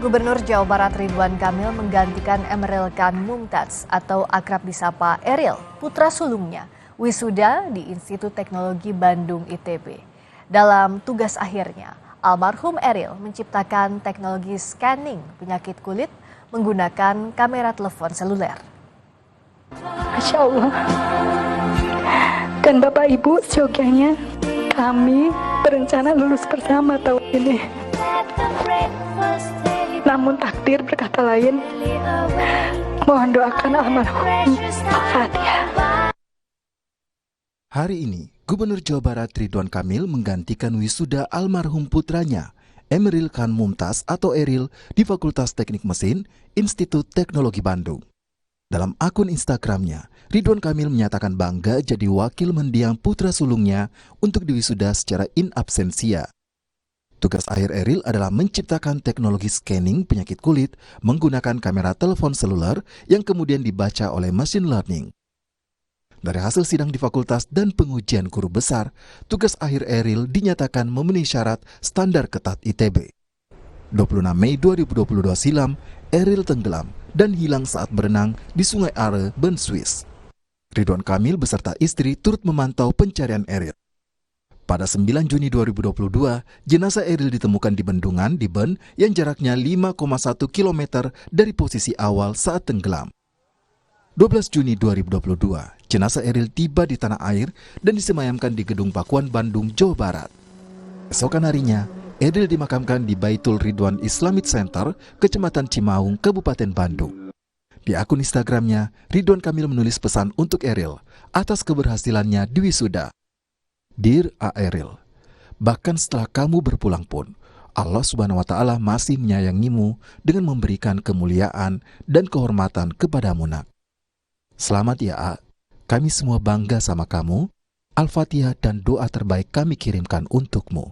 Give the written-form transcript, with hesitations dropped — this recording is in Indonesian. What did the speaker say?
Gubernur Jawa Barat Ridwan Kamil menggantikan Emeril Khan Mumtaz atau akrab disapa Eril, putra sulungnya, wisuda di Institut Teknologi Bandung ITB. Dalam tugas akhirnya, almarhum Eril menciptakan teknologi scanning penyakit kulit menggunakan kamera telepon seluler. Masya Allah. Dan Bapak Ibu, seyogyanya kami berencana lulus bersama tahun ini. Namun takdir berkata lain. Mohon doakan almarhum. Al-Fatihah. Hari ini, Gubernur Jawa Barat Ridwan Kamil menggantikan wisuda almarhum putranya, Emeril Khan Mumtaz atau Eril di Fakultas Teknik Mesin, Institut Teknologi Bandung. Dalam akun Instagramnya, Ridwan Kamil menyatakan bangga jadi wakil mendiang putra sulungnya untuk diwisuda secara in absentia. Tugas akhir Eril adalah menciptakan teknologi scanning penyakit kulit menggunakan kamera telepon seluler yang kemudian dibaca oleh machine learning. Dari hasil sidang di fakultas dan pengujian guru besar, tugas akhir Eril dinyatakan memenuhi syarat standar ketat ITB. 26 Mei 2022 silam, Eril tenggelam dan hilang saat berenang di Sungai Are, Bern, Swiss. Ridwan Kamil beserta istri turut memantau pencarian Eril. Pada 9 Juni 2022, jenazah Eril ditemukan di bendungan di Bern yang jaraknya 5,1 km dari posisi awal saat tenggelam. 12 Juni 2022, jenazah Eril tiba di tanah air dan disemayamkan di Gedung Pakuan Bandung, Jawa Barat. Esokan harinya, Eril dimakamkan di Baitul Ridwan Islamic Center, Kecamatan Cimaung, Kabupaten Bandung. Di akun Instagramnya, Ridwan Kamil menulis pesan untuk Eril atas keberhasilannya di wisuda. Dear Eril, bahkan setelah kamu berpulang pun, Allah Subhanahu wa Ta'ala masih menyayangimu dengan memberikan kemuliaan dan kehormatan kepadamu, nak. Selamat ya, A. Kami semua bangga sama kamu. Al-Fatihah dan doa terbaik kami kirimkan untukmu.